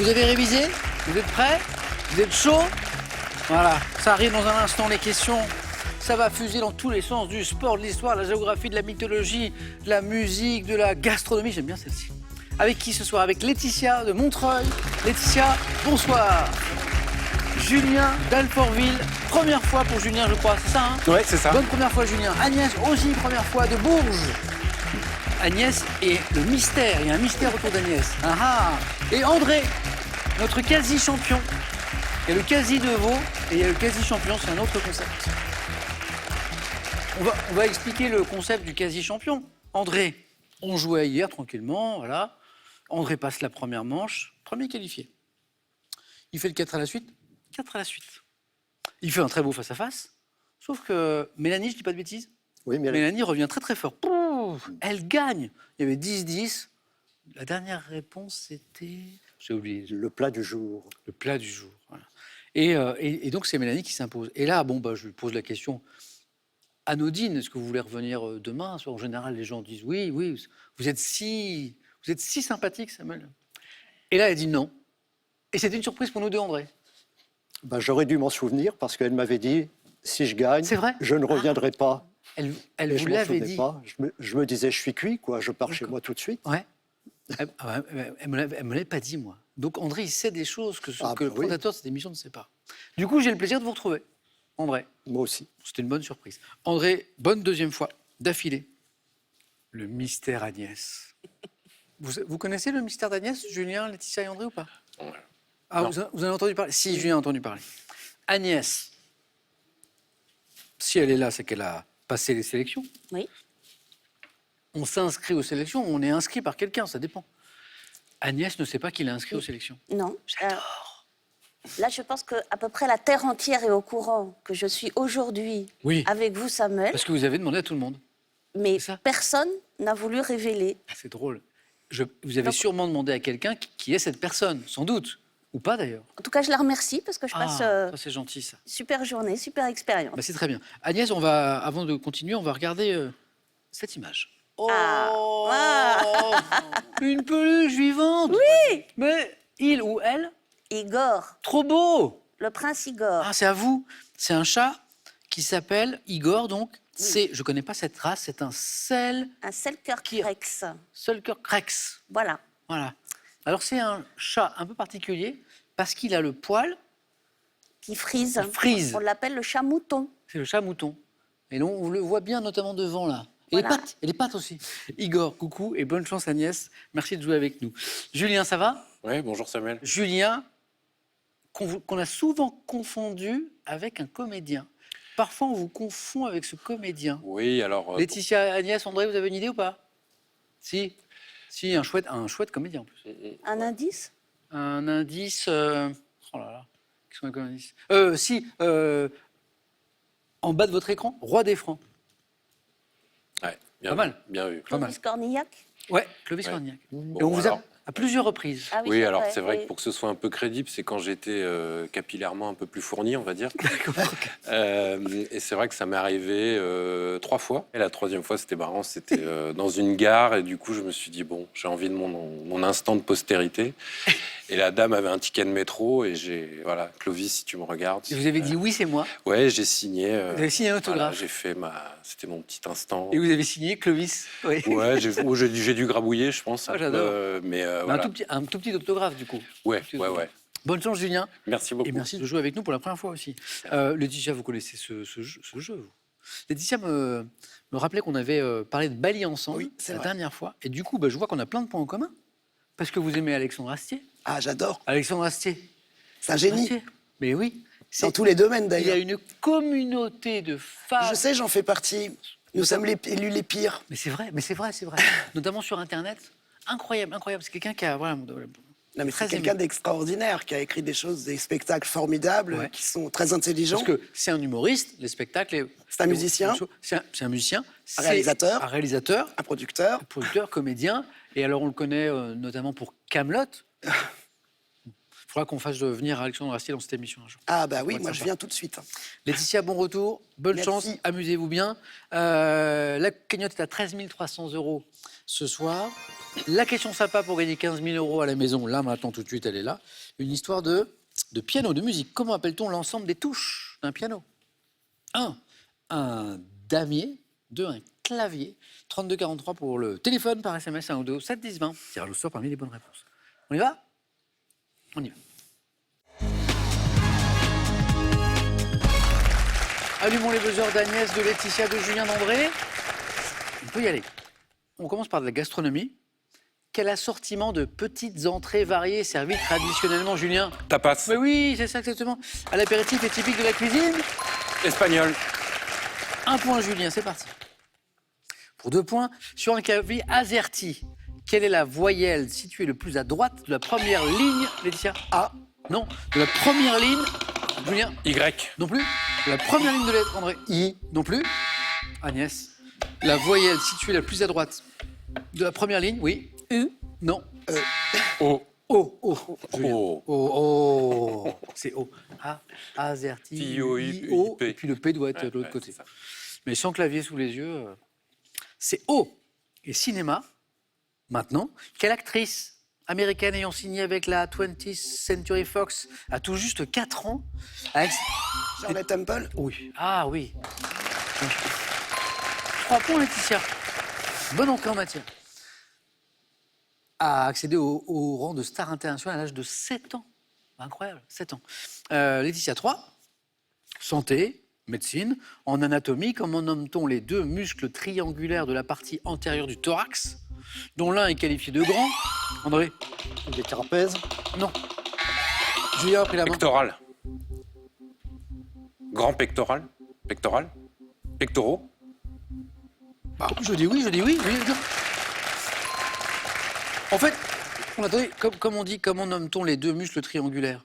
Vous avez révisé? Vous êtes prêts? Vous êtes chaud? Voilà, ça arrive dans un instant, les questions. Ça va fuser dans tous les sens, du sport, de l'histoire, de la géographie, de la mythologie, de la musique, de la gastronomie. J'aime bien celle-ci. Avec qui ce soir? Avec Laetitia de Montreuil. Laetitia, bonsoir. Julien d'Alfortville. Première fois pour Julien, je crois, c'est ça, hein? Ouais, c'est ça. Bonne première fois, Julien. Agnès, aussi première fois de Bourges. Agnès et le mystère. Il y a un mystère autour d'Agnès. Ah ah. Et André, notre quasi-champion. Il y a le quasi de Vaud et il y a le quasi-champion, c'est un autre concept. On va expliquer le concept du quasi-champion. André, on jouait hier tranquillement, voilà. André passe la première manche, premier qualifié. Il fait le 4 à la suite, 4 à la suite. Il fait un très beau face-à-face, sauf que Mélanie, je dis pas de bêtises? Oui, Mélanie revient très très fort. Pouf, elle gagne. Il y avait 10-10. La dernière réponse, c'était... J'ai oublié. Le plat du jour. Le plat du jour, voilà. Et donc, c'est Mélanie qui s'impose. Et là, bon, je lui pose la question anodine. Est-ce que vous voulez revenir demain? En général, les gens disent oui, oui, vous êtes si sympathique, Samuel. Et là, elle dit non. Et c'était une surprise pour nous deux, André. Ben, j'aurais dû m'en souvenir parce qu'elle m'avait dit, si je gagne, c'est vrai, je ne reviendrai pas. Elle Et vous l'avait dit. Pas. Je me disais, je suis cuit, quoi. Je pars chez moi tout de suite. Ouais. Elle me l'avait pas dit, moi. Donc André, il sait des choses que le présentateur de cette émission ne sait pas. Du coup, j'ai le plaisir de vous retrouver, André. Moi aussi. C'était une bonne surprise. André, bonne deuxième fois, d'affilée. Le mystère Agnès. Vous connaissez le mystère d'Agnès, Julien, Laetitia et André, ou pas? Ah, vous en avez entendu parler? Si, Julien a entendu parler. Agnès, si elle est là, c'est qu'elle a passé les sélections. Oui. On s'inscrit aux sélections, on est inscrit par quelqu'un, ça dépend. Agnès ne sait pas qu'il est inscrit aux sélections. Non. J'adore. Là, je pense qu'à peu près la terre entière est au courant que je suis aujourd'hui avec vous, Samuel. Parce que vous avez demandé à tout le monde. Mais personne n'a voulu révéler. C'est drôle. Vous avez sûrement demandé à quelqu'un qui est cette personne, sans doute. Ou pas, d'ailleurs. En tout cas, je la remercie parce que je passe ça, c'est gentil, ça. Super journée, super expérience. C'est très bien. Agnès, avant de continuer, on va regarder cette image. Oh, une peluche vivante. Oui. Mais il ou elle? Igor. Trop beau. Le prince Igor. Ah, c'est à vous. C'est un chat qui s'appelle Igor, donc. Oui. Je connais pas cette race, c'est un Selkirk-Rex. Selkirk-Rex. Voilà. Voilà. Alors, c'est un chat un peu particulier parce qu'il a le poil qui frise. On l'appelle le chat mouton. C'est le chat mouton. Et donc, on le voit bien, notamment devant, là. Et les pattes aussi. Igor, coucou et bonne chance Agnès. Merci de jouer avec nous. Julien, ça va? Oui, bonjour Samuel. Julien, qu'on a souvent confondu avec un comédien. Parfois, on vous confond avec ce comédien. Oui, alors... Laetitia, Agnès, André, vous avez une idée ou pas? Si, un chouette comédien en plus. Un indice? Un indice... Oh là là, qu'est-ce qu'on a comme indice? En bas de votre écran, Roi des Francs. Ouais, bien pas vu, mal. Bien vu. Clovis Cornillac? Ouais, Clovis Cornillac. Bon, et on vous a à plusieurs reprises. Ah oui, alors c'est vrai que pour que ce soit un peu crédible, c'est quand j'étais capillairement un peu plus fourni, on va dire. Et c'est vrai que ça m'est arrivé 3 fois. Et la 3e fois, c'était marrant, c'était dans une gare. Et du coup, je me suis dit, bon, j'ai envie de mon instant de postérité. Et la dame avait un ticket de métro. Et voilà, Clovis, si tu me regardes. Et vous avez dit, oui, c'est moi. Ouais, j'ai signé. Vous avez signé un autographe. Voilà, j'ai fait c'était mon petit instant. Et vous avez signé Clovis. Oui. Ouais, j'ai dû grabouiller, je pense. J'adore. Voilà. Un tout petit autographe, du coup. Ouais. Bonne chance, Julien. Merci beaucoup. Et merci de jouer avec nous pour la première fois aussi. Laetitia, vous connaissez ce jeu, vous? Laetitia me rappelait qu'on avait parlé de Bali ensemble la dernière fois. Et du coup, je vois qu'on a plein de points en commun. Parce que vous aimez Alexandre Astier. Ah, j'adore. Alexandre Astier. C'est un génie. Mais oui. Dans tous les domaines, Il d'ailleurs. y a une communauté de femmes. Je sais, j'en fais partie. Nous sommes élus les pires. Mais c'est vrai. Notamment sur Internet. Incroyable. C'est quelqu'un qui a... Voilà, non, mais c'est quelqu'un d'extraordinaire qui a écrit des spectacles formidables, qui sont très intelligents. Parce que c'est un humoriste, les spectacles... C'est un musicien. C'est un musicien. Un réalisateur. Un producteur. Comédien. Et alors, on le connaît notamment pour Kaamelott. Il faudra qu'on fasse venir Alexandre Astier dans cette émission un jour. Ah bah oui, moi je viens tout de suite. Laetitia, bon retour, bonne chance, amusez-vous bien. La cagnotte est à 13 300 € ce soir. La question sympa pour gagner 15 000 € à la maison, là, maintenant, tout de suite, elle est là. Une histoire de piano, de musique. Comment appelle-t-on l'ensemble des touches d'un piano? 1. Un damier. 2. Un clavier. 32 43 pour le téléphone par SMS, 1 ou 2, 7 10 20. Tirage au sort parmi les bonnes réponses. On y va? On y va. Allumons les buzzers d'Agnès, de Laetitia, de Julien, d'André. On peut y aller. On commence par de la gastronomie. Quel assortiment de petites entrées variées servies traditionnellement, Julien? Tapas. Mais oui, c'est ça exactement. À l'apéritif est typique de la cuisine. Espagnol. 1 point, Julien, c'est parti. Pour 2 points, sur un clavier AZERTY, quelle est la voyelle située le plus à droite de la première ligne, Laetitia? A. Non. De la première ligne, Julien? Y. Non plus. De la première ligne de lettre, André? I. Non plus. Agnès? La voyelle située la plus à droite de la première ligne, oui. U. Non. O. O. O. Julien. O. O. O. C'est O. A. AZERTY. I-O. Et puis le P doit être de l'autre côté. Mais sans clavier sous les yeux, c'est O. Et cinéma, maintenant, quelle actrice américaine ayant signé avec la 20th Century Fox a tout juste 4 ans Charlotte Temple. Oui. Ah oui. 3 points, Laetitia. Bonne entrée en matière. A accédé au rang de star internationale à l'âge de 7 ans. Incroyable, 7 ans. Laetitia, 3. Santé, médecine. En anatomie, comment nomme-t-on les 2 muscles triangulaires de la partie antérieure du thorax, dont l'un est qualifié de grand? André? Des trapèzes. Non. Julien a pris la main. Pectoral. Grand pectoral. Pectoral. Pectoraux. Je dis oui, je dis oui. En fait, attendez, comme on dit, comment nomme-t-on les 2 muscles triangulaires?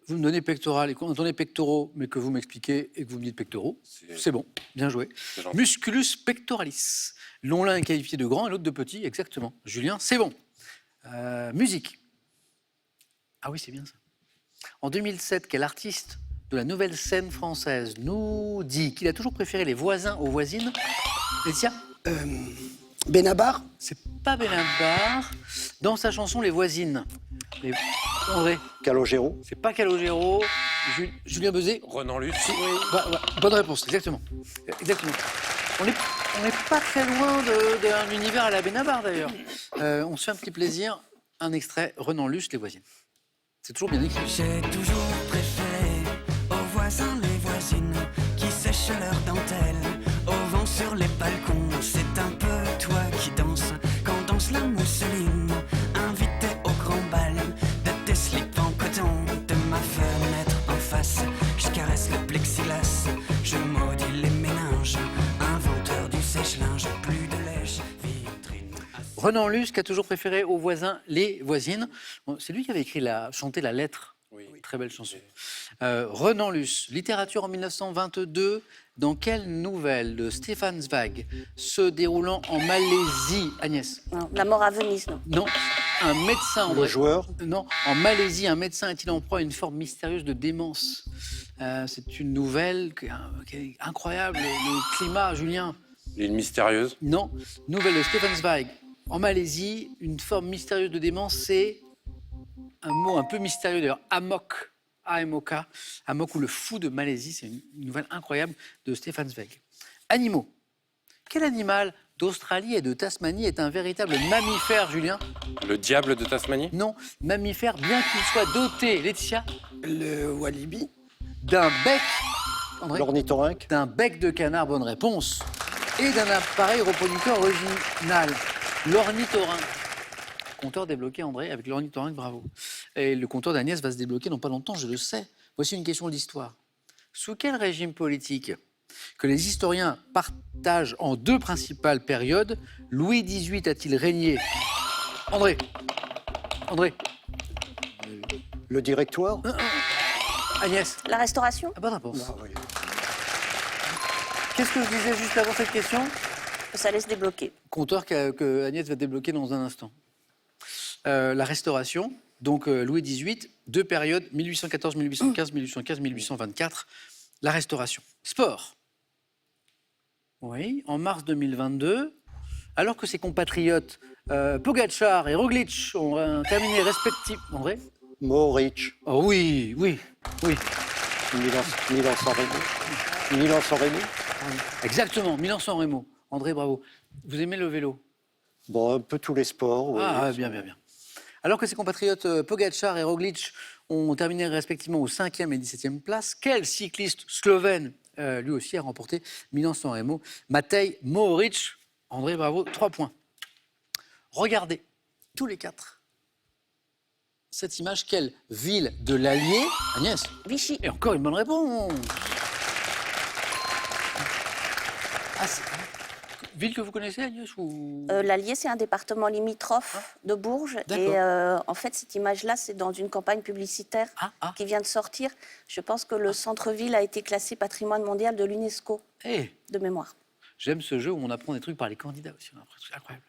Vous me donnez pectoral et quand vous me donnez pectoraux, mais que vous m'expliquez et que vous me dites pectoraux, c'est bon, bien joué. Musculus pectoralis. L'un est qualifié de grand et l'autre de petit, exactement. Julien, c'est bon. Musique. Ah oui, c'est bien ça. En 2007, quel artiste de la nouvelle scène française nous dit qu'il a toujours préféré les voisins aux voisines? Laetitia? Benabar. C'est pas Benabar. Dans sa chanson Les Voisines. André? Calogero. C'est pas Calogero. Julien Bezet? Renan Luce. Bonne réponse, exactement. Exactement. On n'est pas très loin d'un univers à la Benabar d'ailleurs. On se fait un petit plaisir. Un extrait, Renan Luce, Les Voisines. C'est toujours bien écrit. J'ai toujours préféré aux voisins les voisines qui sèchent leurs dentelles au vent sur les balcons. C'est un peu toi qui danses quand danse la mousseline. Invité au grand bal de tes slips en coton, de ma fenêtre en face. Je caresse le plexiglas, je maudis les méninges. Inventeur du sèche-linge, plus de lèche, vitrine. Renan Luce qui a toujours préféré aux voisins les voisines. C'est lui qui avait chanté la lettre. Oui. Très belle chanson. Renan Luce, littérature en 1922. Dans quelle nouvelle de Stefan Zweig se déroulant en Malaisie, Agnès? Non, La mort à Venise, non. Non. Un médecin, André. Le joueur. Non. En Malaisie, un médecin est-il en proie à une forme mystérieuse de démence? C'est une nouvelle qui est incroyable. Le climat, Julien? L'île mystérieuse. Non. Nouvelle de Stefan Zweig. En Malaisie, une forme mystérieuse de démence, c'est un mot un peu mystérieux d'ailleurs, Amok. AMOK, Amok ou le fou de Malaisie, c'est une nouvelle incroyable de Stefan Zweig. Animaux. Quel animal d'Australie et de Tasmanie est un véritable mammifère, Julien? Le diable de Tasmanie. Non, mammifère, bien qu'il soit doté, Laetitia? Le Walibi. D'un bec, André? L'ornithorynque. D'un bec de canard, bonne réponse. Et d'un appareil reproducteur original, l'ornithorynque. Compteur débloqué, André, avec l'ornithorynque, bravo. Et le compteur d'Agnès va se débloquer dans pas longtemps, je le sais. Voici une question d'histoire. Sous quel régime politique, que les historiens partagent en 2 principales périodes, Louis XVIII a-t-il régné? André? Le directoire. Agnès? La restauration? Ah, bonne réponse. Ah, oui. Qu'est-ce que je disais juste avant cette question? Ça laisse débloquer. Compteur que Agnès va débloquer dans un instant. La Restauration, donc Louis XVIII, 2 périodes, 1814, 1815, 1815, 1824. La Restauration. Sport. Oui, en mars 2022, alors que ses compatriotes Pogacar et Roglic ont terminé respectivement. André? Mohoric. Oh oui, oui, oui. Milan-San Remo. Milan-San Remo. Exactement, Milan-San Remo. André, bravo. Vous aimez le vélo? Bon, un peu tous les sports. Oui. Ah, bien. Alors que ses compatriotes Pogacar et Roglic ont terminé respectivement aux 5e et 17e places, quel cycliste slovène, lui aussi, a remporté Milan-San Remo? Matej Mohoric. André, bravo, 3 points. Regardez, tous les 4, cette image. Quelle ville de l'Allier? Agnès? Vichy. Et encore une bonne réponse. Ah, ville que vous connaissez, Agnès ou... L'Allier, c'est un département limitrophe de Bourges. D'accord. Et en fait, cette image-là, c'est dans une campagne publicitaire qui vient de sortir. Je pense que le centre-ville a été classé patrimoine mondial de l'UNESCO, de mémoire. J'aime ce jeu où on apprend des trucs par les candidats aussi. C'est incroyable.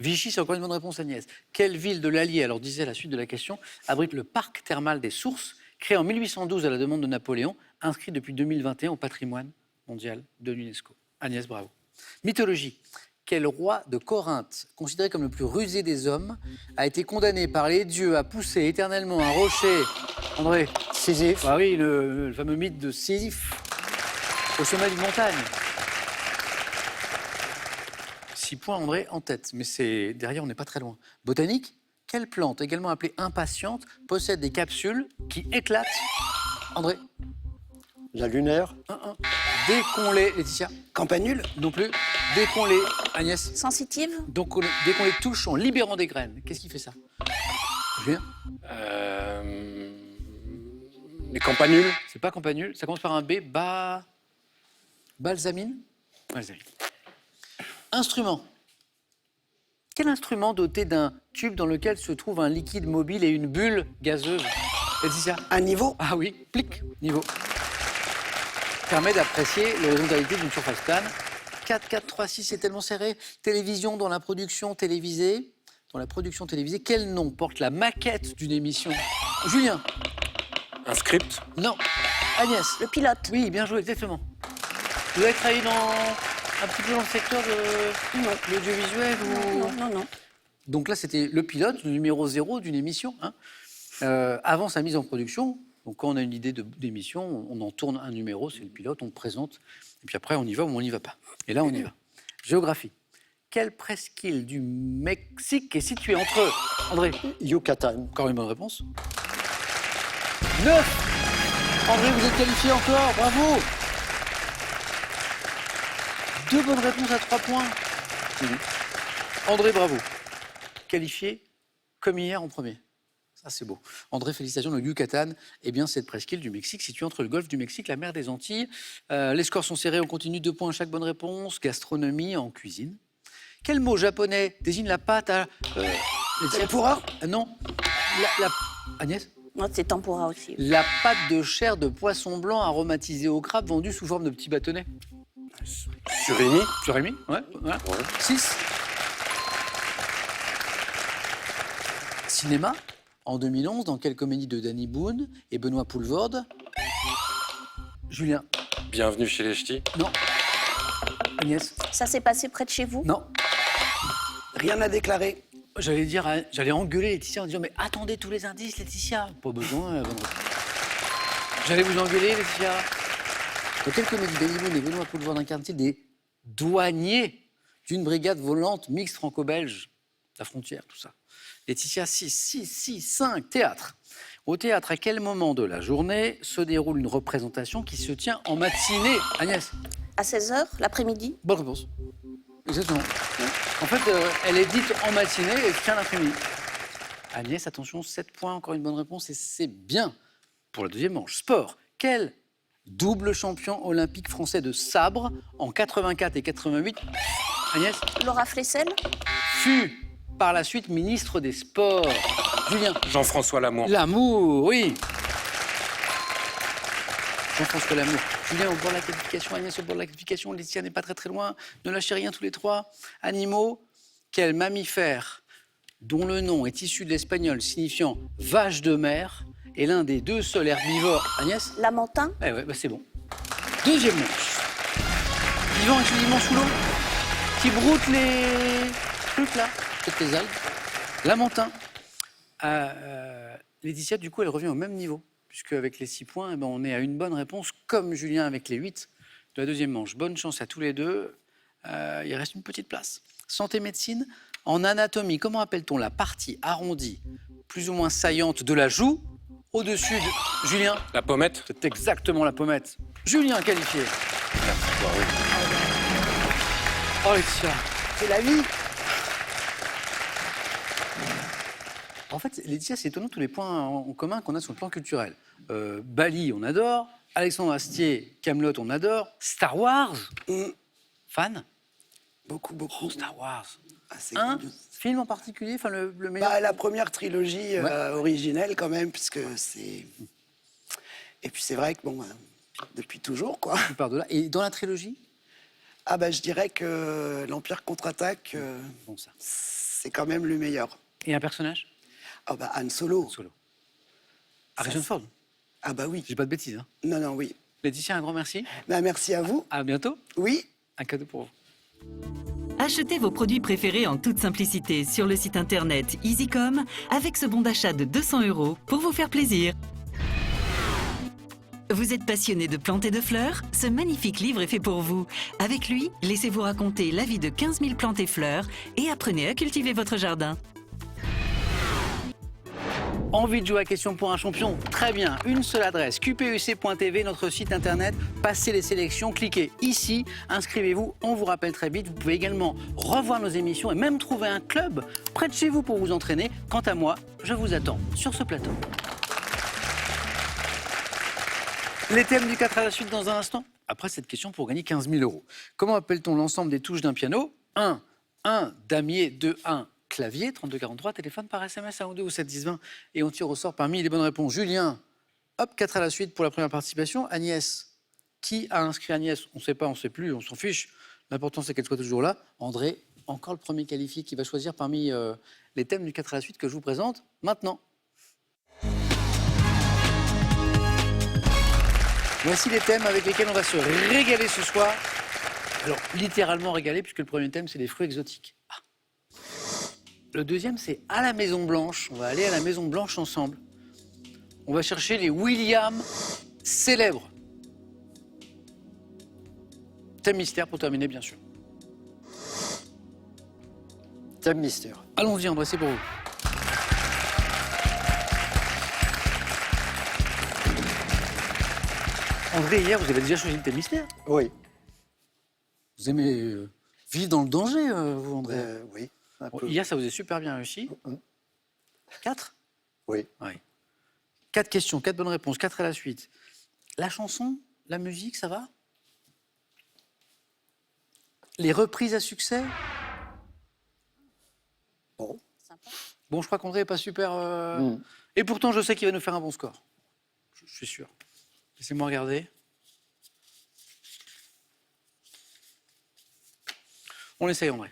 Vichy, c'est encore une bonne réponse, Agnès. Quelle ville de l'Allier, alors disait la suite de la question, abrite le parc thermal des Sources, créé en 1812 à la demande de Napoléon, inscrit depuis 2021 au patrimoine mondial de l'UNESCO? Agnès, bravo. Mythologie. Quel roi de Corinthe, considéré comme le plus rusé des hommes, a été condamné par les dieux à pousser éternellement un rocher? André? Sisyphe. Ah oui, le fameux mythe de Sisyphe, au sommet d'une montagne. 6 points, André, en tête. Mais derrière, on n'est pas très loin. Botanique. Quelle plante, également appelée impatiente, possède des capsules qui éclatent? André? La lunaire. Dès qu'on les... Laetitia? Campanule. Non plus. Dès qu'on les... Agnès? Sensitive. Donc, dès qu'on les touche en libérant des graines. Qu'est-ce qui fait ça? Julien? Les campanules. C'est pas campanule. Ça commence par un B. Balsamine? Balsamine. Instrument. Quel instrument doté d'un tube dans lequel se trouve un liquide mobile et une bulle gazeuse? Laetitia? Un niveau. Ah oui, plic, niveau. Permet d'apprécier l'horizontalité d'une surface plane. 4, 4, 3, 6, c'est tellement serré. Télévision dans la production télévisée. Quel nom porte la maquette d'une émission? Julien? Un script. Non. Agnès? Le pilote. Oui, bien joué, exactement. Vous avez travaillé un petit peu dans le secteur de l'audiovisuel ou... Non. Donc là, c'était le pilote, le numéro 0 d'une émission. Hein. Avant sa mise en production, donc quand on a une idée d'émission, on en tourne un numéro, c'est le pilote, on le présente. Et puis après, on y va ou on n'y va pas. Et là, on y va. Géographie. Quelle presqu'île du Mexique est située entre... André? Yucatan. Encore une bonne réponse. 9. André, vous êtes qualifié encore, bravo. 2 bonnes réponses à 3 points. André, bravo. Qualifié comme hier en premier. Ça, c'est beau. André, félicitations. Le Yucatan, eh bien, cette presqu'île du Mexique située entre le golfe du Mexique et la mer des Antilles. Les scores sont serrés, on continue. 2 points à chaque bonne réponse. Gastronomie en cuisine. Quel mot japonais désigne la pâte à... Tempura. Non. Agnès? Non, c'est tempura aussi. La pâte de chair de poisson blanc aromatisée au crabe vendue sous forme de petits bâtonnets. Surimi. Surimi, ouais. 6. Cinéma, en 2011, dans quelle comédie de Danny Boone et Benoît Poelvoorde? Julien? Bienvenue chez les Ch'tis. Non. Agnès? Ça s'est passé près de chez vous? Non. Rien à déclarer. J'allais engueuler Laetitia en disant mais attendez tous les indices, Laetitia. Pas besoin. J'allais vous engueuler, Laetitia. Dans quelle comédie Danny Boone et Benoît Poelvoorde incarnent-ils des douaniers d'une brigade volante mixte franco-belge? La frontière, tout ça. Laetitia, 6, 5, théâtre. Au théâtre, à quel moment de la journée se déroule une représentation qui se tient en matinée? Agnès? À 16h, l'après-midi. Bonne réponse. Exactement. En fait, elle est dite en matinée et se tient l'après-midi. Agnès, attention, 7 points, encore une bonne réponse et c'est bien. Pour la deuxième manche, sport. Quel double champion olympique français de sabre en 84 et 88, Agnès? Laura Flessel. Fut par la suite ministre des Sports. Julien? Jean-François Lamour. Lamour, oui. Jean-François Lamour. Julien, au bord de la qualification. Agnès, au bord de la qualification. Laetitia n'est pas très loin. Ne lâchez rien tous les 3. Animaux. Quel mammifère, dont le nom est issu de l'espagnol signifiant vache de mer, est l'un des 2 seuls herbivores? Agnès? Lamentin. Eh ouais, c'est bon. Deuxième manche. Vivant exclusivement sous l'eau, qui broute les trucs là. peut-être les algues. Lamentin. Laetitia, du coup, elle revient au même niveau, puisque avec les 6 points, eh ben, on est à une bonne réponse, comme Julien avec les 8 de la deuxième manche. Bonne chance à tous les deux. Il reste une petite place. Santé médecine. En anatomie, comment appelle-t-on la partie arrondie, plus ou moins saillante de la joue, au-dessus de... Julien? La pommette. C'est exactement la pommette. Julien qualifié. Oh, Laetitia. C'est la vie. En fait, Laetitia, c'est étonnant tous les points en commun qu'on a sur le plan culturel. Bali, on adore. Alexandre Astier, Kaamelott, on adore. Star Wars, fan? Beaucoup, beaucoup. Star Wars. C'est Un cool. film en particulier, enfin le meilleur? La première trilogie originelle quand même, puisque c'est... Et puis c'est vrai que, depuis toujours, quoi. Tu pars de là. Et dans la trilogie? Je dirais que l'Empire contre-attaque, Bon, ça. c'est quand même le meilleur. Et un personnage? Han Solo. Solo. Harrison Ford. Oui. J'ai pas de bêtises. Hein. Non, oui. Laetitia, un grand merci. Merci à vous. À bientôt. Oui. Un cadeau pour vous. Achetez vos produits préférés en toute simplicité sur le site internet EasyCom avec ce bon d'achat de 200 € pour vous faire plaisir. Vous êtes passionné de plantes et de fleurs? Ce magnifique livre est fait pour vous. Avec lui, laissez-vous raconter la vie de 15 000 plantes et fleurs et apprenez à cultiver votre jardin. Envie de jouer à Question pour un champion? Très bien, une seule adresse, qpuc.tv, notre site internet, passez les sélections, cliquez ici, inscrivez-vous, on vous rappelle très vite. Vous pouvez également revoir nos émissions et même trouver un club près de chez vous pour vous entraîner. Quant à moi, je vous attends sur ce plateau. Les thèmes du 4 à la suite dans un instant. Après cette question pour gagner 15 000 €. Comment appelle-t-on l'ensemble des touches d'un piano? 1, damier, 2, 1, clavier, 3243, téléphone par SMS à 1 2 ou 7 10 20 et on tire au sort parmi les bonnes réponses. Julien, hop, 4 à la suite pour la première participation. Agnès, qui a inscrit Agnès? On ne sait pas, on ne sait plus, on s'en fiche. L'important c'est qu'elle soit toujours là. André, encore le premier qualifié qui va choisir parmi les thèmes du 4 à la suite que je vous présente maintenant. Voici les thèmes avec lesquels on va se régaler ce soir. Alors, littéralement régaler, puisque le premier thème, c'est les fruits exotiques. Le deuxième, c'est à la Maison Blanche. On va aller à la Maison Blanche ensemble. On va chercher les Williams célèbres. Thème mystère pour terminer, bien sûr. Thème mystère. Allons-y, André, c'est pour vous. André, hier, vous avez déjà choisi le thème mystère? Oui. Vous aimez vivre dans le danger, vous, André? Oui. Bon, hier, ça vous est super bien réussi. 4? Oui. 4 questions, 4 bonnes réponses, 4 à la suite. La chanson, la musique, ça va? Les reprises à succès? Bon. Sympa. Bon, je crois qu'André n'est pas super... Et pourtant, je sais qu'il va nous faire un bon score. Je suis sûr. Laissez-moi regarder. On essaye, André.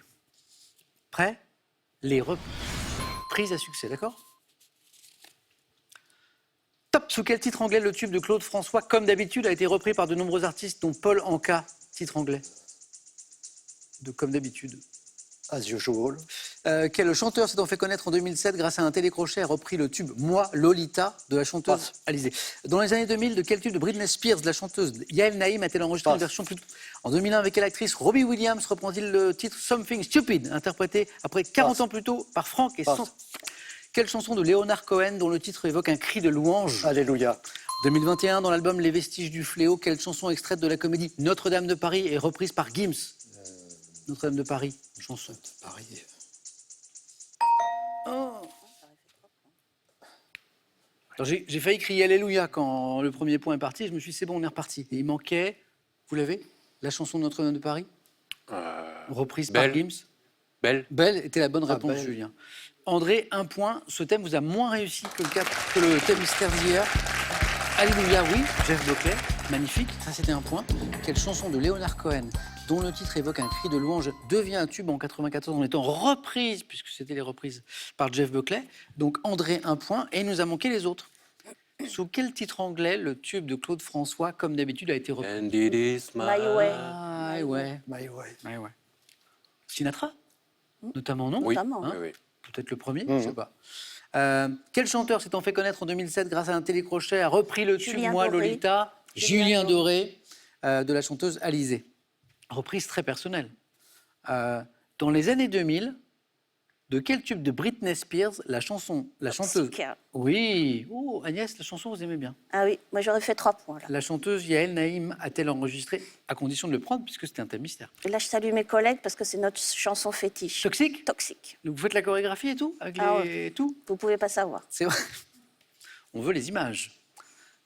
Prêt? Les reprises à succès, d'accord? Top! Sous quel titre anglais le tube de Claude François, comme d'habitude, a été repris par de nombreux artistes, dont Paul Anka, titre anglais de Comme d'habitude. As usual. Quel chanteur s'est donc fait connaître en 2007 grâce à un télécrochet a repris le tube Moi, Lolita de la chanteuse Alizée. Dans les années 2000, de quel tube de Britney Spears, de la chanteuse Yael Naïm a-t-elle enregistré une version plus... En 2001, avec quelle actrice Robbie Williams reprend-il le titre Something Stupid, interprété après 40 ans plus tôt par Franck et Quelle chanson de Leonard Cohen dont le titre évoque un cri de louange? Alléluia. 2021, dans l'album Les Vestiges du Fléau, quelle chanson extraite de la comédie Notre-Dame de Paris est reprise par Gims? Notre-Dame de Paris, chanson de Paris. Oh. J'ai failli crier Alléluia quand le premier point est parti. Je me suis dit, c'est bon, on est reparti. Et il manquait, vous l'avez, la chanson de Notre-Dame de Paris, reprise par Gims. Belle était la bonne réponse, Julien. André, 1 point. Ce thème vous a moins réussi que le thème mystère d'hier. Alléluia, oui. Jeff Buckley, magnifique. Ça, c'était 1 point. Quelle chanson de Leonard Cohen, dont le titre évoque un cri de louange, devient un tube en 94 en étant reprise, puisque c'était les reprises par Jeff Buckley. Donc André, 1 point. Et il nous a manqué les autres. Sous quel titre anglais le tube de Claude François, comme d'habitude, a été repris? And it is My Way. My Way. My way. My Way. Sinatra? Notamment, non? Oui, Notamment, oui, oui. Peut-être le premier, je ne sais pas. Quel chanteur s'étant fait connaître en 2007 grâce à un télécrochet a repris le tube Julien Moi Doré. Lolita? Julien Julien Doré, de la chanteuse Alizée. Reprise très personnelle. Dans les années 2000, de quel tube de Britney Spears la chanteuse... Toxic. Oui. Oh, Agnès, la chanson, vous aimez bien. Ah oui, moi j'aurais fait 3 points là. La chanteuse Yael Naïm a-t-elle enregistré à condition de le prendre puisque c'était un thème mystère? Et là, je salue mes collègues parce que c'est notre chanson fétiche. Toxique? Toxique. Vous faites la chorégraphie et tout avec Ah les... tout? Vous pouvez pas savoir. C'est vrai. On veut les images.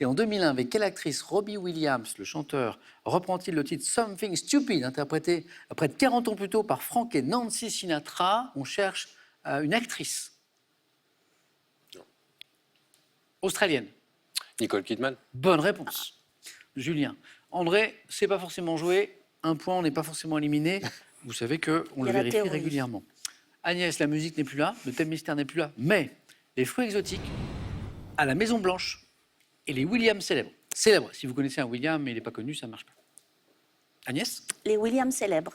Et en 2001, avec quelle actrice Robbie Williams, le chanteur, reprend-il le titre Something Stupid, interprété près de 40 ans plus tôt par Frank et Nancy Sinatra? On cherche une actrice. Australienne. Nicole Kidman. Bonne réponse. Julien. André, c'est pas forcément joué. Un point, on n'est pas forcément éliminé. Vous savez qu'on Il y le a la vérifie théorie. régulièrement. Agnès, la musique n'est plus là, le thème mystère n'est plus là, mais les fruits exotiques à la Maison Blanche et les Williams célèbres. Célèbres. Si vous connaissez un William mais il n'est pas connu, ça ne marche pas. Agnès? Les Williams célèbres.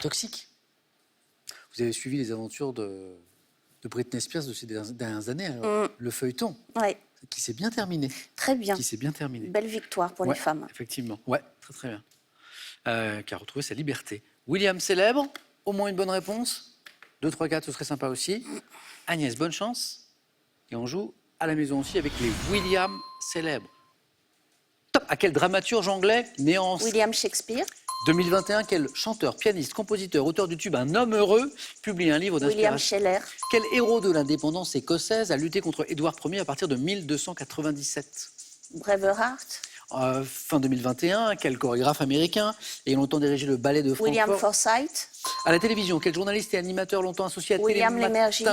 Toxique. Vous avez suivi les aventures de Britney Spears de ces dernières années, alors, le feuilleton, Oui, qui s'est bien terminé. très bien. Qui s'est bien terminé. Belle victoire pour Ouais, les femmes. Effectivement, ouais, très très bien. Qui a retrouvé sa liberté. William célèbre, au moins une bonne réponse. 2, 3, 4, ce serait sympa aussi. Agnès, bonne chance. Et on joue à la maison aussi avec les William célèbres. Top. À quel dramaturge anglais, né en William Shakespeare. 2021, quel chanteur, pianiste, compositeur, auteur du tube Un homme heureux, publie un livre William d'inspiration? Scheller. Quel héros de l'indépendance écossaise a lutté contre Édouard Ier à partir de 1297? Braveheart. Fin 2021, quel chorégraphe américain ayant longtemps dirigé le ballet de Francfort? William Forsythe. À la télévision, quel journaliste et animateur longtemps associé à William Télématin? Lémergie.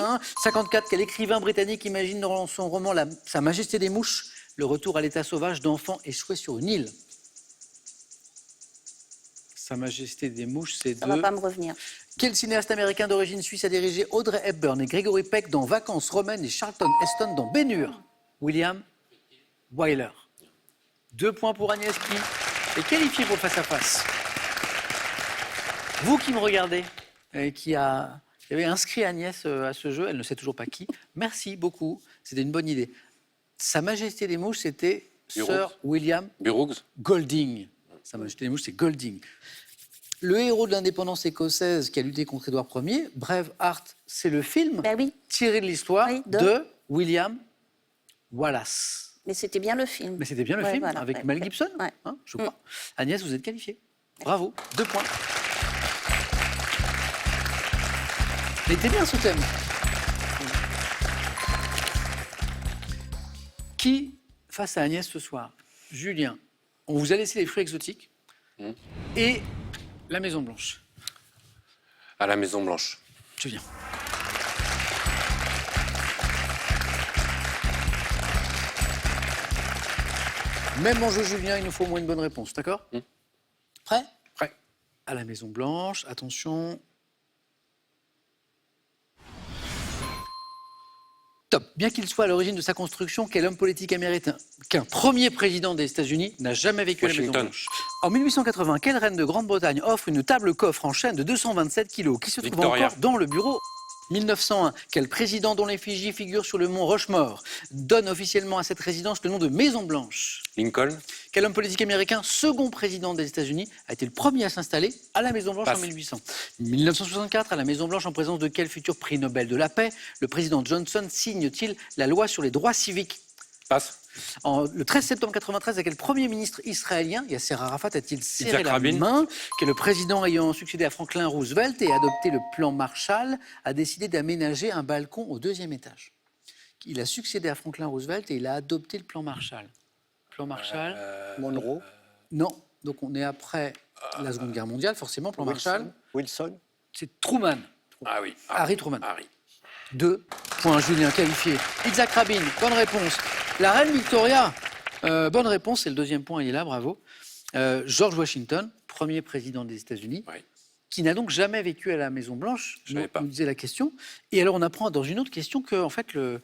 54, quel écrivain britannique imagine dans son roman Sa Majesté des mouches le retour à l'état sauvage d'enfants échoués sur une île? Sa Majesté des mouches, c'est Ça de... va pas me revenir. Quel cinéaste américain d'origine suisse a dirigé Audrey Hepburn et Gregory Peck dans Vacances romaines et Charlton Heston dans Ben-Hur? William Wyler. 2 points pour Agnès qui est qualifiée pour le face-à-face. Vous qui me regardez, qui avez inscrit Agnès à ce jeu, elle ne sait toujours pas qui, merci beaucoup, c'était une bonne idée. Sa Majesté des mouches, c'était Sir William Burroughs. Golding. Sa Majesté des mouches, c'est Golding. Le héros de l'indépendance écossaise qui a lutté contre Édouard Ier, Braveheart, c'est le film Ben oui, tiré de l'histoire Oui, de William Wallace. mais c'était bien le film. Mais c'était bien le Ouais, film voilà, avec ouais, Mel ouais. Gibson, Ouais. hein, je crois. Agnès, vous êtes qualifiée. Bravo, 2 points. Il était bien ce thème. Qui, face à Agnès ce soir? Julien, on vous a laissé les fruits exotiques et la Maison Blanche. À la Maison Blanche. Julien. Même enjeu, Julien, il nous faut au moins une bonne réponse, d'accord? Prêt? Prêt. À la Maison Blanche, attention. Top. Bien qu'il soit à l'origine de sa construction, quel homme politique américain, qu'un premier président des États-Unis n'a jamais vécu à la Maison Washington. Blanche? En 1880, quelle reine de Grande-Bretagne offre une table coffre en chêne de 227 kilos qui se trouve Victoria. encore dans le bureau? 1901, quel président dont l'effigie figure sur le mont Rushmore donne officiellement à cette résidence le nom de Maison Blanche? Lincoln. Quel homme politique américain, second président des États-Unis, a été le premier à s'installer à la Maison Blanche Passe. en 1800? 1964, à la Maison Blanche, en présence de quel futur prix Nobel de la paix, le président Johnson signe-t-il la loi sur les droits civiques? Passe. Le 13 septembre 1993, à quel Premier ministre israélien Yasser Arafat a-t-il serré Yitzhak la Rabin. main? Quel président ayant succédé à Franklin Roosevelt et adopté le plan Marshall a décidé d'aménager un balcon au 2e étage? Il a succédé à Franklin Roosevelt et il a adopté le plan Marshall. Plan Marshall? Monroe, Non. Donc on est après la Seconde Guerre mondiale, forcément, plan Marshall. Wilson. C'est Truman. Ah oui. Harry Truman. Harry. 2 points, Julien, qualifié. Yitzhak Rabin, bonne réponse. La reine Victoria, bonne réponse, c'est le 2e point, il est là, bravo. George Washington, premier président des États-Unis, Oui. qui n'a donc jamais vécu à la Maison-Blanche, Je savais pas. nous disait la question. Et alors on apprend dans une autre question que, en fait, le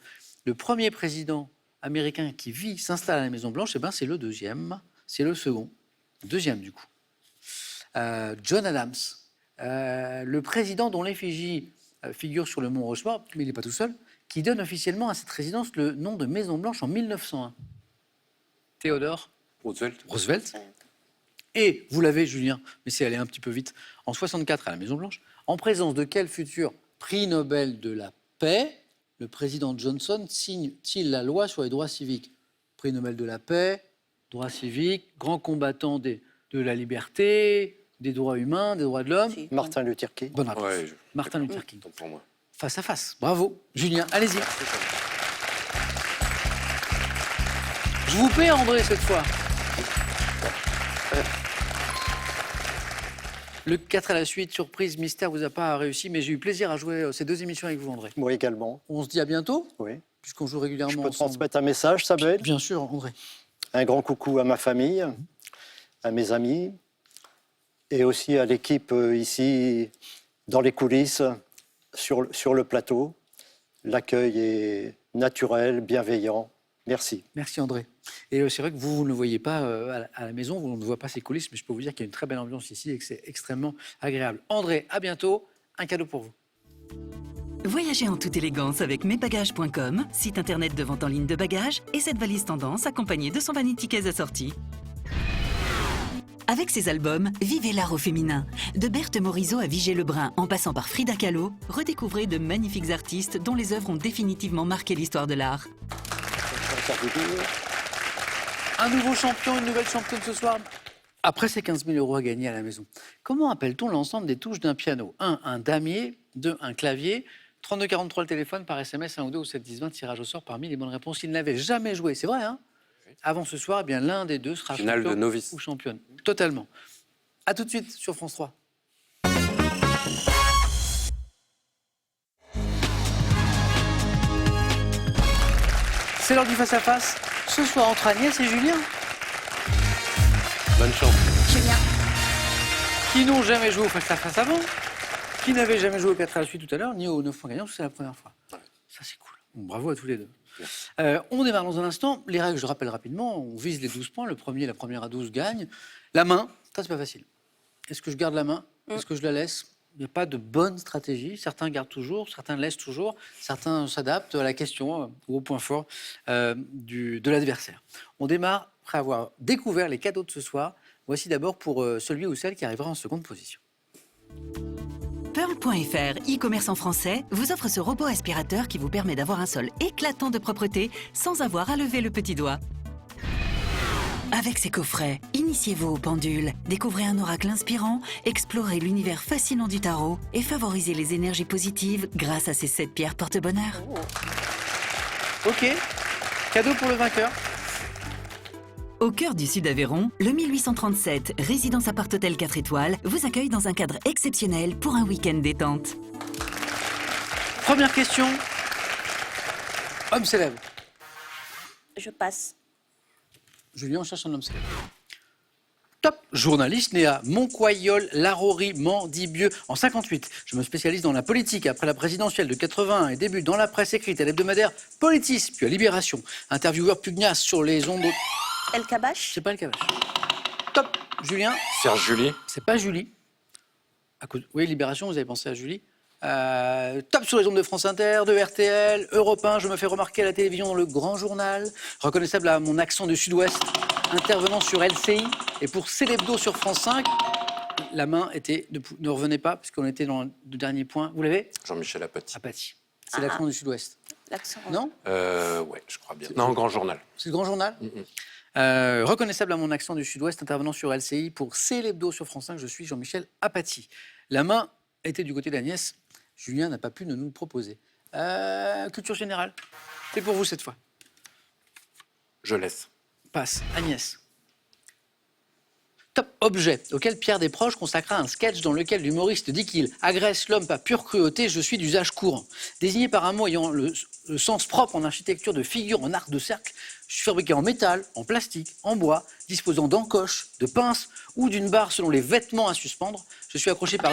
premier président américain qui s'installe à la Maison-Blanche, c'est le deuxième. C'est le second. Deuxième, du coup. John Adams, le président dont l'effigie figure sur le mont Rushmore, mais il n'est pas tout seul, qui donne officiellement à cette résidence le nom de Maison-Blanche en 1901. Théodore Roosevelt. Et, vous l'avez, Julien, mais c'est allé un petit peu vite, en 64 à la Maison-Blanche, en présence de quel futur prix Nobel de la paix le président Johnson signe-t-il la loi sur les droits civiques? Prix Nobel de la paix, droits civiques, grand combattant de la liberté, des droits humains, des droits de l'homme. Martin Luther King. Bonne réponse. Ouais, Martin Luther King. Pour moi. Face à face. Bravo. Julien, allez-y. Je vous paie, André, cette fois. Le 4 à la suite, surprise, mystère, vous a pas réussi, mais j'ai eu plaisir à jouer ces 2 émissions avec vous, André. Moi également. On se dit à bientôt, Oui. puisqu'on joue régulièrement Je peux ensemble. transmettre un message, Samuel? Bien sûr, André. Un grand coucou à ma famille, à mes amis, et aussi à l'équipe ici, dans les coulisses, sur le plateau. L'accueil est naturel, bienveillant. Merci. Merci, André. Et c'est vrai que vous ne le voyez pas à la maison, on ne voit pas ces coulisses, mais je peux vous dire qu'il y a une très belle ambiance ici et que c'est extrêmement agréable. André, à bientôt. Un cadeau pour vous. Voyagez en toute élégance avec mesbagages.com, site internet de vente en ligne de bagages, et cette valise tendance accompagnée de son vanity case assorti. Avec ses albums, vivez l'art au féminin. De Berthe Morisot à Vigée Lebrun, en passant par Frida Kahlo, redécouvrez de magnifiques artistes dont les œuvres ont définitivement marqué l'histoire de l'art. Un nouveau champion, une nouvelle championne ce soir. Après ces 15 000 € à gagner à la maison, comment appelle-t-on l'ensemble des touches d'un piano? 1, un damier. 2, un clavier. 32 43 le téléphone, par SMS 1 ou 2 ou 7 10 20, tirage au sort parmi les bonnes réponses. S'il n'avait jamais joué, c'est vrai, hein? Avant ce soir, eh bien l'un des deux sera Finale champion de novice. ou championne. Totalement. À tout de suite sur France 3. C'est l'heure du face-à-face. Ce soir entre Agnès et Julien. Bonne chance. Julien. Qui n'ont jamais joué au face-à-face avant, qui n'avaient jamais joué au 4 à la suite tout à l'heure, ni au 9 points gagnants, c'est la première fois. Ça, c'est cool. Bon, bravo à tous les deux. On démarre dans un instant. Les règles, je rappelle rapidement. On vise les 12 points. La première à 12 gagne. La main, ça, c'est pas facile. Est-ce que je garde la main? Est-ce que je la laisse? Il n'y a pas de bonne stratégie. Certains gardent toujours, certains laissent toujours, certains s'adaptent à la question ou au point fort de l'adversaire. On démarre après avoir découvert les cadeaux de ce soir. Voici d'abord pour celui ou celle qui arrivera en seconde position. Pearl.fr, e-commerce en français, vous offre ce robot aspirateur qui vous permet d'avoir un sol éclatant de propreté sans avoir à lever le petit doigt. Avec ses coffrets, initiez-vous au pendule, découvrez un oracle inspirant, explorez l'univers fascinant du tarot et favorisez les énergies positives grâce à ces 7 pierres porte-bonheur. Ok, cadeau pour le vainqueur. Au cœur du sud Aveyron, le 1837, résidence appart-hôtel 4 étoiles, vous accueille dans un cadre exceptionnel pour un week-end détente. Première question. Homme célèbre. Je passe. Julien, on cherche un homme célèbre. Top journaliste né à Montcoyol, Larrory, Mandibieux en 58. Je me spécialise dans la politique après la présidentielle de 81 et débute dans la presse écrite à l'hebdomadaire Politis, puis à Libération. Intervieweur pugnace sur les ondes. El Kabash. C'est pas le Kabash. Top. Julien. Serge Julie. C'est pas Julie. Oui, Libération, vous avez pensé à Julie. Top sur les ondes de France Inter, de RTL, Europe 1. Je me fais remarquer à la télévision dans le Grand Journal. Reconnaissable à mon accent du Sud-Ouest. Intervenant sur LCI. Et pour Célébdo sur France 5, la main ne revenait pas, puisqu'on était dans le dernier point. Vous l'avez? Jean-Michel Apathy. Apathy. C'est l'accent du Sud-Ouest. L'accent. Non? Ouais, je crois bien. Non, Grand Journal. C'est le Grand Journal? Reconnaissable à mon accent du Sud-Ouest, intervenant sur LCI pour Célébdo sur France 5, je suis Jean-Michel Apathy. La main était du côté d'Agnès. Julien n'a pas pu nous le proposer. Culture générale, c'est pour vous cette fois. Je laisse. Passe. Agnès. Top objet auquel Pierre Desproges consacra un sketch dans lequel l'humoriste dit qu'il agresse l'homme par pure cruauté, je suis d'usage courant. Désigné par un mot ayant le sens propre en architecture de figure en arc de cercle, je suis fabriqué en métal, en plastique, en bois, disposant d'encoches, de pinces ou d'une barre selon les vêtements à suspendre. Je suis accroché par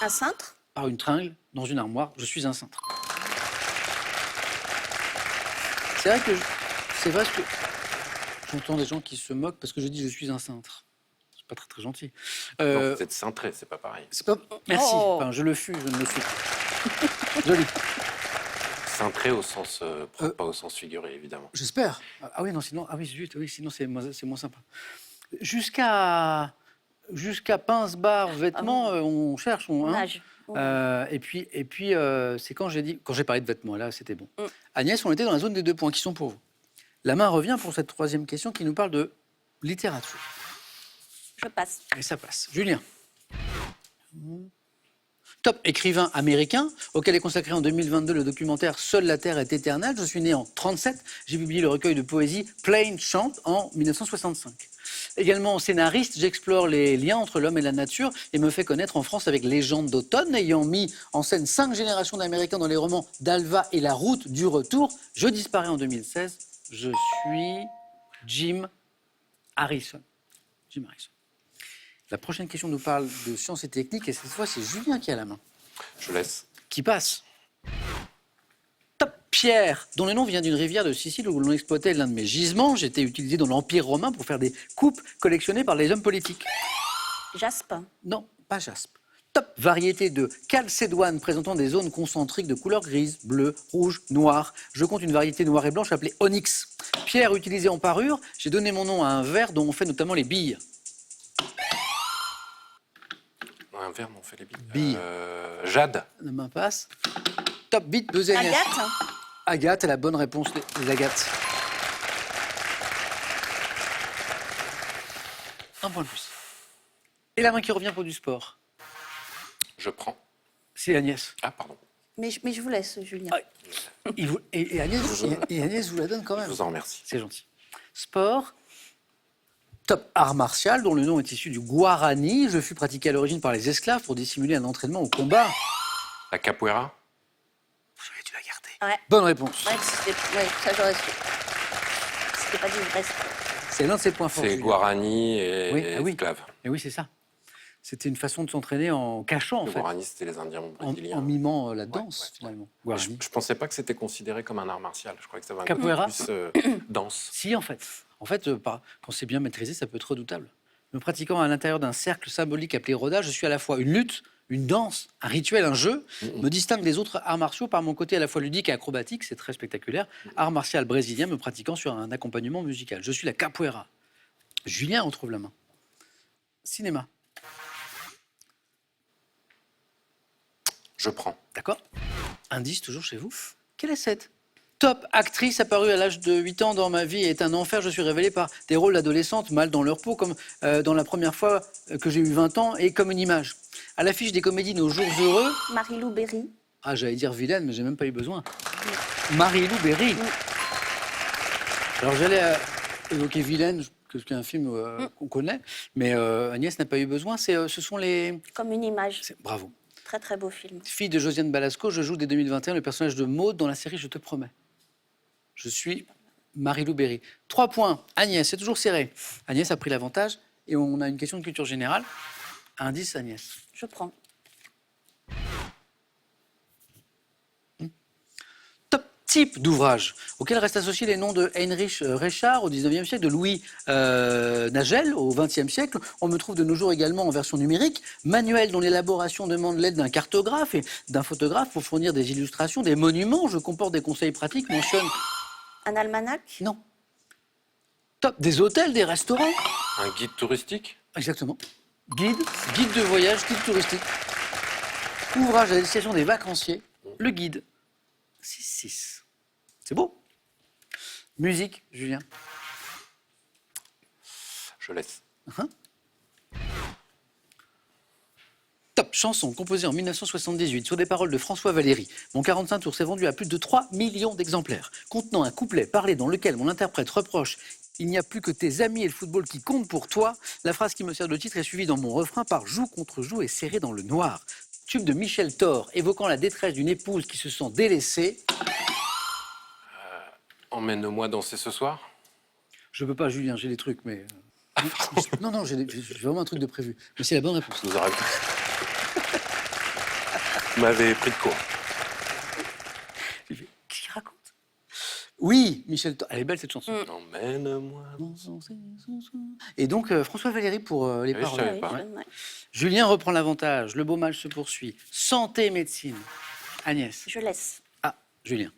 un cintre, par une tringle dans une armoire. Je suis un cintre. C'est vrai que c'est vrai que j'entends des gens qui se moquent parce que je dis je suis un cintre. C'est pas très très gentil. Non, vous êtes cintré, c'est pas pareil. C'est pas... Merci. Oh. Enfin, je le fus, je ne le suis pas. Joli. Cintré au sens propre, pas au sens figuré, évidemment. J'espère. Ah oui, non, sinon, ah oui, zut, oui, sinon c'est moins sympa. Jusqu'à pince, barre, vêtements, on cherche, on Nage. et puis c'est quand j'ai parlé de vêtements, là, c'était bon. Agnès, on était dans la zone des 2 points qui sont pour vous. La main revient pour cette 3e question qui nous parle de littérature. Je passe. Et ça passe. Julien. Top écrivain américain, auquel est consacré en 2022 le documentaire Seule la Terre est éternelle. Je suis né en 1937. J'ai publié le recueil de poésie Plain Chant en 1965. Également scénariste, j'explore les liens entre l'homme et la nature et me fais connaître en France avec Légende d'automne, ayant mis en scène 5 générations d'Américains dans les romans d'Alva et La Route du Retour. Je disparais en 2016. Je suis Jim Harrison. Jim Harrison. La prochaine question nous parle de sciences et techniques et cette fois c'est Julien qui a la main. Je laisse. Qui passe. Top Pierre, dont le nom vient d'une rivière de Sicile où l'on exploitait l'un de mes gisements. J'étais utilisé dans l'Empire romain pour faire des coupes collectionnées par les hommes politiques. Jaspe. Non, pas jaspe. Top variété de calcédoine présentant des zones concentriques de couleur grise, bleue, rouge, noire. Je compte une variété noire et blanche appelée onyx. Pierre utilisée en parure, j'ai donné mon nom à un verre dont on fait notamment les billes. Un verre, on fait les billes. Billes. Jade. La main passe. Top bit de Agnès. Agathe. Agathe est la bonne réponse, les Agates. 1 point de plus. Et la main qui revient pour du sport. Je prends. C'est Agnès. Ah, pardon. Mais je vous laisse, Julien. Ah, et Agnès vous la donne quand même. Je vous en remercie. C'est gentil. Sport. Top art martial, dont le nom est issu du Guarani. Je fus pratiqué à l'origine par les esclaves pour dissimuler un entraînement au combat. La capoeira. J'aurais dû la garder. Ouais. Bonne réponse. Ouais, ça j'aurais su. C'était pas du vrai. C'est l'un de ses points forts. C'est Julien. Guarani et Oui, ah oui. esclaves. Et oui, c'est ça. C'était une façon de s'entraîner en cachant, en Le fait. Guarani, c'était les Indiens brésiliens. En mimant la danse, Ouais. finalement. Je Guarani. ne pensais pas que c'était considéré comme un art martial. Je croyais que ça avait un Capoeira. peu plus danse. Si, en fait. Quand c'est bien maîtrisé, ça peut être redoutable. Me pratiquant à l'intérieur d'un cercle symbolique appelé rodage, je suis à la fois une lutte, une danse, un rituel, un jeu. Me distingue des autres arts martiaux par mon côté à la fois ludique et acrobatique, c'est très spectaculaire. Art martial brésilien me pratiquant sur un accompagnement musical. Je suis la capoeira. Julien retrouve la main. Cinéma. Je prends. D'accord. Indice toujours chez vous. Quelle est cette top actrice apparue à l'âge de 8 ans dans ma vie est un enfer. Je suis révélée par des rôles d'adolescentes mal dans leur peau, comme dans la première fois que j'ai eu 20 ans, et comme une image. À l'affiche des comédies Nos Jours Heureux... Marie-Lou Berry. Ah, j'allais dire vilaine, mais j'ai même pas eu besoin. Marie-Lou Berry. Alors j'allais évoquer vilaine, que c'est un film qu'on connaît, mais Agnès n'a pas eu besoin. Ce sont les... Comme une image. Bravo. Très très beau film. Fille de Josiane Balasco, je joue dès 2021 le personnage de Maud dans la série Je te promets. Je suis Marie-Lou Berry. 3 points. Agnès, c'est toujours serré. Agnès a pris l'avantage et on a une question de culture générale. Indice, Agnès. Je prends. Top type d'ouvrage auquel restent associés les noms de Heinrich Reichardt au 19e siècle, de Louis Nagel au 20e siècle. On me trouve de nos jours également en version numérique. Manuel dont l'élaboration demande l'aide d'un cartographe et d'un photographe pour fournir des illustrations, des monuments. Je comporte des conseils pratiques, mentionne... Un almanach. Non. Top des hôtels, des restaurants. Un guide touristique. Exactement. Guide de voyage, guide touristique. Ouvrage à destination des vacanciers. Le guide. 6-6. C'est beau. Musique, Julien. Je laisse. Top chanson composée en 1978 sur des paroles de François Valéry. Mon 45 tours s'est vendu à plus de 3 millions d'exemplaires, contenant un couplet parlé dans lequel mon interprète reproche « Il n'y a plus que tes amis et le football qui comptent pour toi ». La phrase qui me sert de titre est suivie dans mon refrain par « Joue contre joue et serré dans le noir ». Tube de Michel Thor évoquant la détresse d'une épouse qui se sent délaissée. Emmène-moi danser ce soir. Je peux pas, Julien, j'ai des trucs, mais... Non, j'ai vraiment un truc de prévu. Mais c'est la bonne réponse. Vous aurez... Vous m'avez pris de court. Qu'est-ce qu'il raconte? Oui, Michel. Elle est belle cette chanson. Emmène-moi. Et donc, François Valéry pour les Ah oui, je paroles. savais pas. Ouais. Julien reprend l'avantage. Le beau match se poursuit. Santé, médecine. Agnès. Je laisse. Ah, Julien.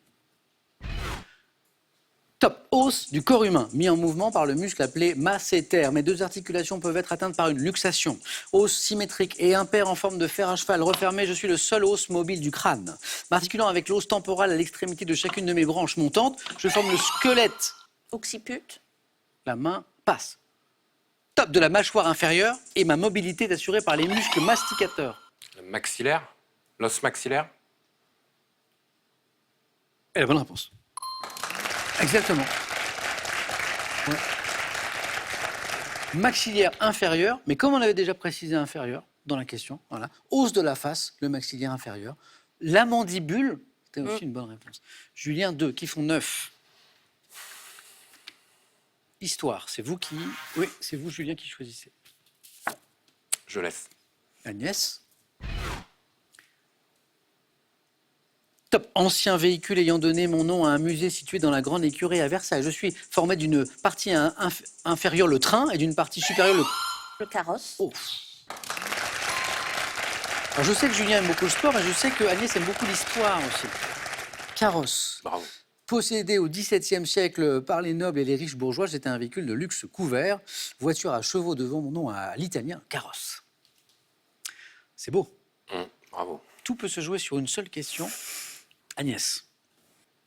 Top. Os du corps humain, mis en mouvement par le muscle appelé masséter. Mes deux articulations peuvent être atteintes par une luxation. Os symétrique et impair en forme de fer à cheval refermé, je suis le seul os mobile du crâne. M'articulant avec l'os temporal à l'extrémité de chacune de mes branches montantes, je forme le squelette. Occiput. La main passe. Top de la mâchoire inférieure et ma mobilité est assurée par les muscles masticateurs. Le maxillaire. L'os maxillaire. Et la bonne réponse. Exactement. Ouais. Maxillaire inférieur, mais comme on avait déjà précisé inférieur dans la question, voilà. Os de la face, le maxillaire inférieur. La mandibule, c'était aussi une bonne réponse. Julien, 2, qui font 9. Histoire, c'est vous qui... Oui, c'est vous, Julien, qui choisissez. Je laisse. Agnès. Top. Ancien véhicule ayant donné mon nom à un musée situé dans la Grande Écurie à Versailles. Je suis formé d'une partie inférieure, le train, et d'une partie supérieure, Le carrosse. Oh. Alors, je sais que Julien aime beaucoup le sport, mais je sais que Agnès aime beaucoup l'histoire aussi. Carrosse. Bravo. Possédé au XVIIe siècle par les nobles et les riches bourgeois, c'était un véhicule de luxe couvert. Voiture à chevaux devant mon nom à l'italien, carrosse. C'est beau. Bravo. Tout peut se jouer sur une seule question. Agnès,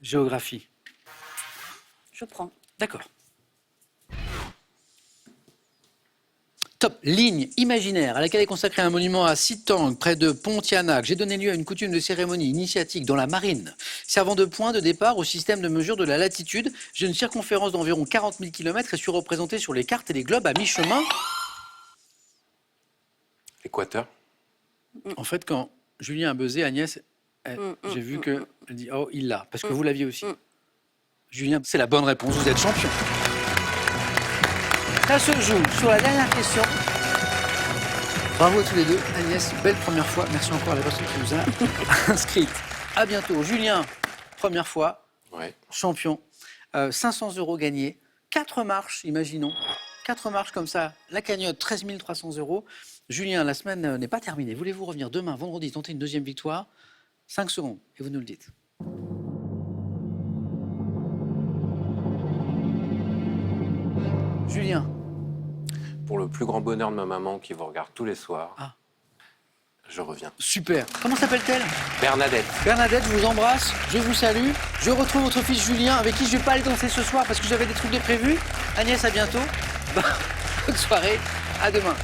géographie. Je prends. D'accord. Top. Ligne imaginaire à laquelle est consacré un monument à Sitang, près de Pontianak. J'ai donné lieu à une coutume de cérémonie initiatique dans la marine, servant de point de départ au système de mesure de la latitude. J'ai une circonférence d'environ 40 000 km et suis représenté sur les cartes et les globes à mi-chemin. Équateur. En fait, quand Julien a buzzé, Agnès, j'ai vu qu'elle dit « Oh, il l'a », parce que vous l'aviez aussi. Julien, c'est la bonne réponse, vous êtes champion. Ça se joue sur la dernière question. Bravo à tous les deux. Agnès, belle première fois. Merci encore à la personne qui nous a inscrite. À bientôt. Julien, première fois, Ouais. champion. 500 € gagnés. 4 marches, imaginons. 4 marches comme ça. La cagnotte, 13 300 €. Julien, la semaine n'est pas terminée. Voulez-vous revenir demain, vendredi, tenter une deuxième victoire? 5 secondes, et vous nous le dites. Julien. Pour le plus grand bonheur de ma maman qui vous regarde tous les soirs, je reviens. Super. Comment s'appelle-t-elle? Bernadette. Bernadette, je vous embrasse, je vous salue. Je retrouve votre fils Julien, avec qui je ne vais pas aller danser ce soir parce que j'avais des trucs de prévus. Agnès, à bientôt. Bonne soirée, à demain.